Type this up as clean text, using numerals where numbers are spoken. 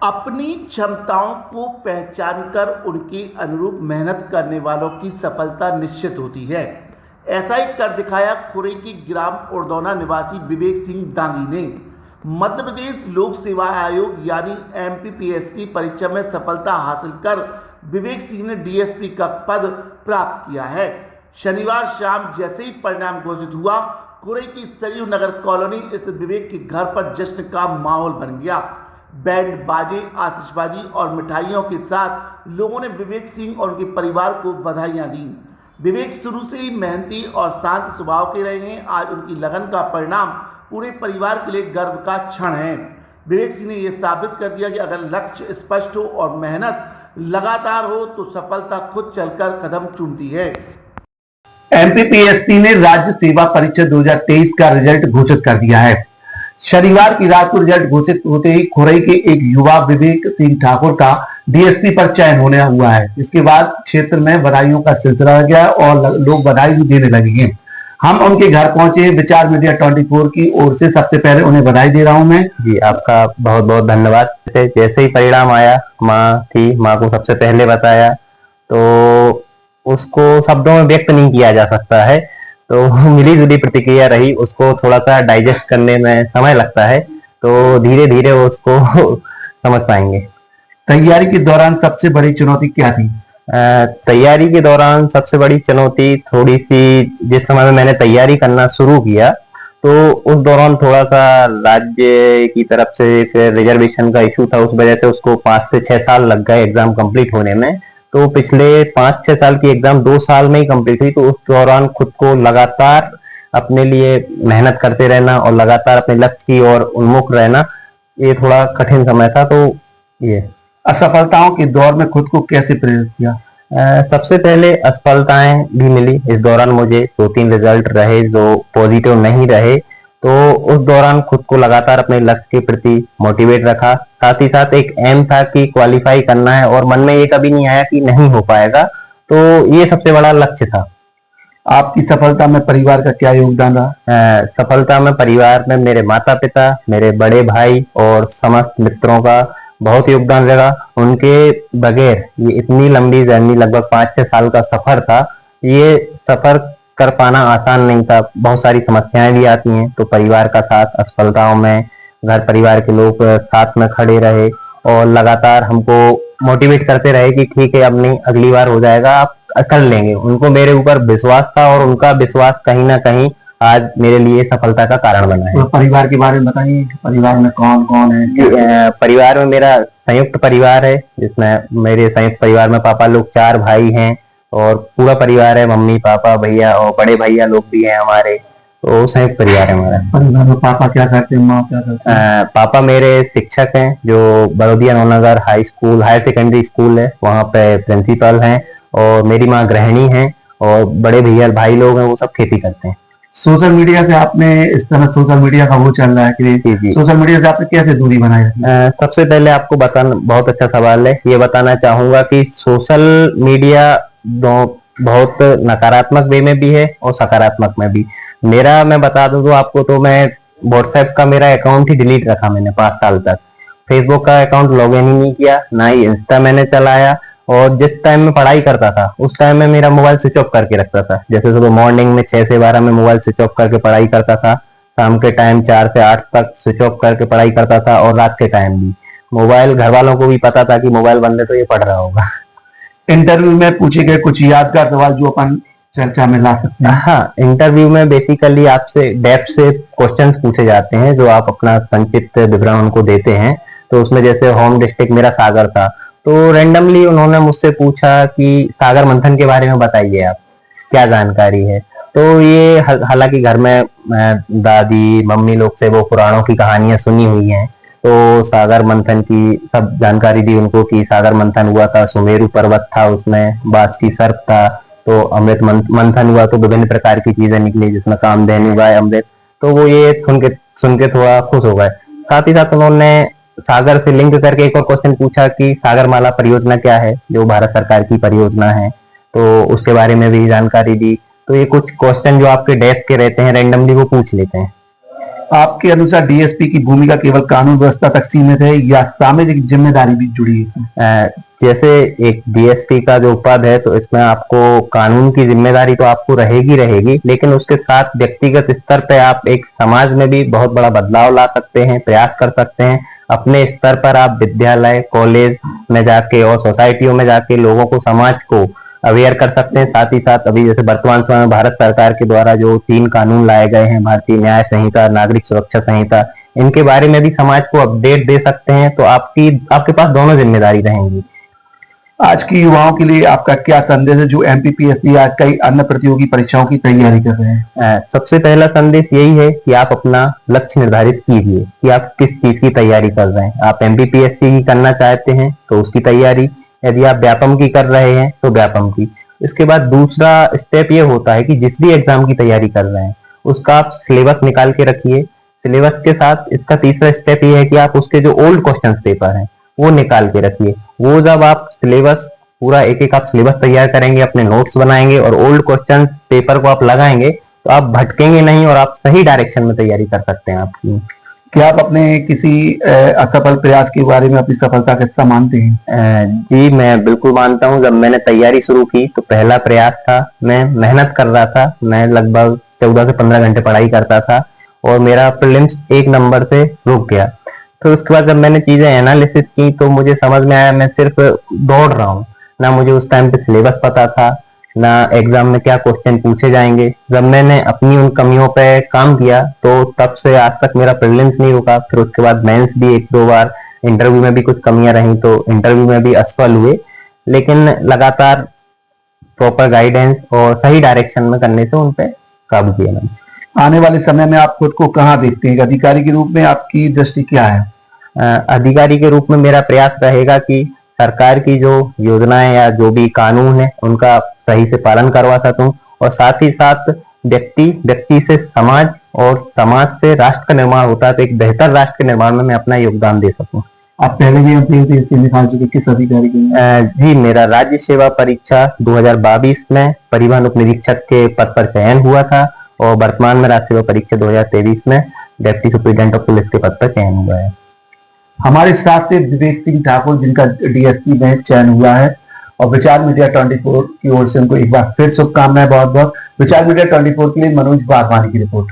अपनी क्षमताओं को पहचानकर उनके अनुरूप मेहनत करने वालों की सफलता निश्चित होती है। ऐसा ही कर दिखाया खुरई की ग्राम उड़दौना निवासी विवेक सिंह दांगी ने। मध्य प्रदेश लोक सेवा आयोग यानी एमपीपीएससी परीक्षा में सफलता हासिल कर विवेक सिंह ने डीएसपी का पद प्राप्त किया है। शनिवार शाम जैसे ही परिणाम घोषित हुआ, खुरई की सरयू नगर कॉलोनी स्थित विवेक के घर पर जश्न का माहौल बन गया। बैंड बाजे, आतिशबाजी और मिठाइयों के साथ लोगों ने विवेक सिंह और उनके परिवार को बधाइयां दी। विवेक शुरू से ही मेहनती और शांत स्वभाव के रहे हैं। आज उनकी लगन का परिणाम पूरे परिवार के लिए गर्व का क्षण है। विवेक सिंह ने यह साबित कर दिया कि अगर लक्ष्य स्पष्ट हो और मेहनत लगातार हो तो सफलता खुद चलकर कदम चूमती है। एमपीपीएससी ने राज्य सेवा परीक्षा 2023 का रिजल्ट घोषित कर दिया है। शनिवार की रात को रिजल्ट घोषित होते ही खुरई के एक युवा विवेक सिंह ठाकुर का डीएसपी पर चयन होने हुआ है। इसके बाद क्षेत्र में बधाइयों का सिलसिला लग गया और लोग बधाई भी देने लगे हैं। हम उनके घर पहुंचे। विचार मीडिया 24 की ओर से सबसे पहले उन्हें बधाई दे रहा हूं मैं। जी, आपका बहुत बहुत धन्यवाद। जैसे ही परिणाम आया, माँ को सबसे पहले बताया, तो उसको शब्दों में व्यक्त नहीं किया जा सकता है। तो मिली जुली प्रतिक्रिया रही, उसको थोड़ा सा डाइजेस्ट करने में समय लगता है, तो धीरे धीरे वो उसको समझ पाएंगे। तैयारी के दौरान सबसे बड़ी चुनौती क्या थी? तैयारी के दौरान सबसे बड़ी चुनौती थोड़ी सी, जिस समय में मैंने तैयारी करना शुरू किया तो उस दौरान थोड़ा सा राज्य की तरफ से एक रिजर्वेशन का इशू था। उस वजह से उसको 5 से 6 साल लग गए एग्जाम कंप्लीट होने में। तो पिछले 5-6 साल की एग्जाम 2 साल में ही कंप्लीट हुई। तो उस दौरान खुद को लगातार अपने लिए मेहनत करते रहना और लगातार अपने लक्ष्य की ओर उन्मुख रहना, ये थोड़ा कठिन समय था। तो ये असफलताओं के दौर में खुद को कैसे प्रेरित किया? सबसे पहले असफलताएं भी मिली। इस दौरान मुझे 2-3 रिजल्ट रहे जो पॉजिटिव नहीं रहे, तो उस दौरान खुद को लगातार अपने लक्ष्य के प्रति मोटिवेट रखा। साथ ही साथ एक एम था कि क्वालिफाई करना है, और मन में ये कभी नहीं आया कि नहीं हो पाएगा। तो ये सबसे बड़ा लक्ष्य था। आपकी सफलता में परिवार का क्या योगदान रहा? सफलता में परिवार में मेरे माता पिता, मेरे बड़े भाई और समस्त मित्रों का बहुत योगदान रहा। उनके बगैर ये इतनी लंबी जर्नी, लगभग 5-6 साल का सफर था, ये सफर कर पाना आसान नहीं था। बहुत सारी समस्याएं भी आती हैं। तो परिवार का साथ असफलताओं में, घर परिवार के लोग साथ में खड़े रहे और लगातार हमको मोटिवेट करते रहे कि ठीक है, अब नहीं, अगली बार हो जाएगा, आप कर लेंगे। उनको मेरे ऊपर विश्वास था और उनका विश्वास कहीं ना कहीं आज मेरे लिए सफलता का कारण बना है। तो परिवार के बारे में बताइए, परिवार में कौन कौन है? परिवार में मेरा संयुक्त परिवार है, जिसमें मेरे संयुक्त परिवार में पापा लोग 4 भाई हैं और पूरा परिवार है, मम्मी पापा भैया और बड़े भैया लोग भी हैं हमारे। तो संयुक्त परिवार है हमारा। परिवार में पापा क्या करते हैं, माँ क्या करते हैं? पापा मेरे शिक्षक हैं, जो Barodia Navnagar higher secondary school है, वहाँ पे प्रिंसिपल हैं। और मेरी माँ गृहिणी है और बड़े भैया भाई लोग हैं, वो सब खेती करते हैं। सोशल मीडिया से आपने, इस तरह सोशल मीडिया का वो चल रहा है कि सोशल मीडिया से आपने कैसे दूरी बनाई? सबसे पहले आपको बताना, बहुत अच्छा सवाल है, ये बताना चाहूंगा कि सोशल मीडिया बहुत नकारात्मक वे में भी है और सकारात्मक में भी। मैं बता दूं तो आपको, तो मैं व्हाट्सएप का मेरा अकाउंट ही डिलीट रखा मैंने 5 साल तक। फेसबुक का अकाउंट लॉगिन ही नहीं किया, ना ही इंस्टा मैंने चलाया। और जिस टाइम में पढ़ाई करता था उस टाइम में मेरा मोबाइल स्विच ऑफ करके रखता था। जैसे सुबह मॉर्निंग में 6 से 12 में मोबाइल स्विच ऑफ करके पढ़ाई करता था, शाम के टाइम 4 से 8 तक स्विच ऑफ करके पढ़ाई करता था, और रात के टाइम भी मोबाइल। घर वालों को भी पता था कि मोबाइल बंद है तो ये पढ़ रहा होगा। इंटरव्यू में पूछे गए कुछ यादगार सवाल जो अपन चर्चा में ला सकते हैं? हाँ, इंटरव्यू में बेसिकली आपसे डेप्थ से क्वेश्चंस पूछे जाते हैं, जो आप अपना संक्षिप्त विवरण उनको देते हैं। तो उसमें जैसे होम डिस्ट्रिक्ट मेरा सागर था, तो रेंडमली उन्होंने मुझसे पूछा कि सागर मंथन के बारे में बताइए, आप क्या जानकारी है। तो ये हालांकि घर में दादी मम्मी लोग से वो पुराणों की कहानियां सुनी हुई हैं, तो सागर मंथन की सब जानकारी दी उनको कि सागर मंथन हुआ था, सुमेरु पर्वत था, उसमें बासुकी सर्प था, तो अमृत मंथन हुआ, तो विभिन्न प्रकार की चीजें निकली जिसमें कामधेनु गाय अमृत। तो वो ये सुन के थोड़ा खुश हो गए। साथ ही साथ उन्होंने सागर से लिंक करके एक और क्वेश्चन पूछा कि सागरमाला परियोजना क्या है, जो भारत सरकार की परियोजना है, तो उसके बारे में भी जानकारी दी। तो ये कुछ क्वेश्चन जो आपके डेस्क के रहते हैं, रेंडमली वो पूछ लेते हैं। आपके अनुसार डीएसपी की भूमिका केवल कानून व्यवस्था तक सीमित है या सामाजिक जिम्मेदारी भी जुड़ी है? जैसे एक डीएसपी का जो पद है तो इसमें आपको कानून की जिम्मेदारी तो आपको रहेगी, लेकिन उसके साथ व्यक्तिगत स्तर पे आप एक समाज में भी बहुत बड़ा बदलाव ला सकते हैं, प्रयास कर सकते हैं। अपने स्तर पर आप विद्यालय, कॉलेज में जाके और सोसाइटियों में जाके लोगों को, समाज को अवेयर कर सकते हैं। साथ ही साथ अभी जैसे वर्तमान समय में भारत सरकार के द्वारा जो 3 कानून लाए गए हैं, भारतीय न्याय संहिता, नागरिक सुरक्षा संहिता, इनके बारे में भी समाज को अपडेट दे सकते हैं। तो आपके पास दोनों जिम्मेदारी रहेंगी। आज के युवाओं के लिए आपका क्या संदेश है जो एमपीपीएससी या कई अन्य प्रतियोगी परीक्षाओं की तैयारी कर रहे हैं? सबसे पहला संदेश यही है कि आप अपना लक्ष्य निर्धारित कीजिए कि आप किस चीज की तैयारी कर रहे हैं। आप एमपीपीएससी की करना चाहते हैं तो उसकी तैयारी, यदि आप व्यापम की कर रहे हैं तो व्यापम की। इसके बाद दूसरा स्टेप ये होता है कि जिस भी एग्जाम की तैयारी कर रहे हैं उसका आप सिलेबस निकाल के रखिए। सिलेबस के साथ इसका तीसरा स्टेप ये है कि आप उसके जो ओल्ड क्वेश्चन पेपर हैं वो निकाल के रखिए। वो जब आप सिलेबस पूरा एक आप सिलेबस तैयार करेंगे, अपने नोट्स बनाएंगे और ओल्ड क्वेश्चन पेपर को आप लगाएंगे तो आप भटकेंगे नहीं और आप सही डायरेक्शन में तैयारी कर सकते हैं आपकी। क्या आप अपने किसी असफल प्रयास के बारे में अपनी सफलता का हिस्सा मानते हैं? जी, मैं बिल्कुल मानता हूँ। जब मैंने तैयारी शुरू की तो पहला प्रयास था, मैं मेहनत कर रहा था। मैं लगभग 14 से 15 घंटे पढ़ाई करता था और मेरा प्रीलिम्स 1 नंबर से रुक गया। फिर उसके बाद जब मैंने चीजें एनालिसिस की तो मुझे समझ में आया मैं सिर्फ दौड़ रहा हूँ, ना मुझे उस टाइम पे सिलेबस पता था, ना एग्जाम में क्या क्वेश्चन पूछे जाएंगे। जब मैंने अपनी उन कमियों पे काम किया तो तब से आज तक मेरा प्रीलिम्स नहीं रुका। फिर उसके बाद मेंस भी 1-2 बार, इंटरव्यू में भी कुछ कमियां रही तो इंटरव्यू में भी असफल हुए, लेकिन लगातार प्रॉपर गाइडेंस और सही डायरेक्शन में करने से उन पे काबू किया मैंने। आने वाले समय में आप खुद को कहाँ देखते हैं? अधिकारी के रूप में आपकी दृष्टि क्या है? अधिकारी के रूप में मेरा प्रयास रहेगा कि सरकार की जो योजनाएं या जो भी कानून है उनका सही से पालन करवा सकूं और साथ ही साथ व्यक्ति से समाज और समाज से राष्ट्र का निर्माण होता है तो एक बेहतर राष्ट्र के निर्माण में मैं अपना योगदान दे सकूं। आप पहले भी एमपीपीएससी निकाल चुके, किस अधिकारी के? जी, मेरा राज्य सेवा परीक्षा 2022 में परिवहन उप निरीक्षक के पद पर चयन हुआ था और वर्तमान में राज्य सेवा परीक्षा 2023 में डिप्टी सुपरिटेंडेंट ऑफ पुलिस के पद पर चयन हुआ है। हमारे साथ से विवेक सिंह ठाकुर जिनका डीएसपी में चयन हुआ है और विचार मीडिया 24 की ओर से उनको एक बार फिर शुभकामनाएं बहुत बहुत। विचार मीडिया 24 के लिए मनोज बागवानी की रिपोर्ट।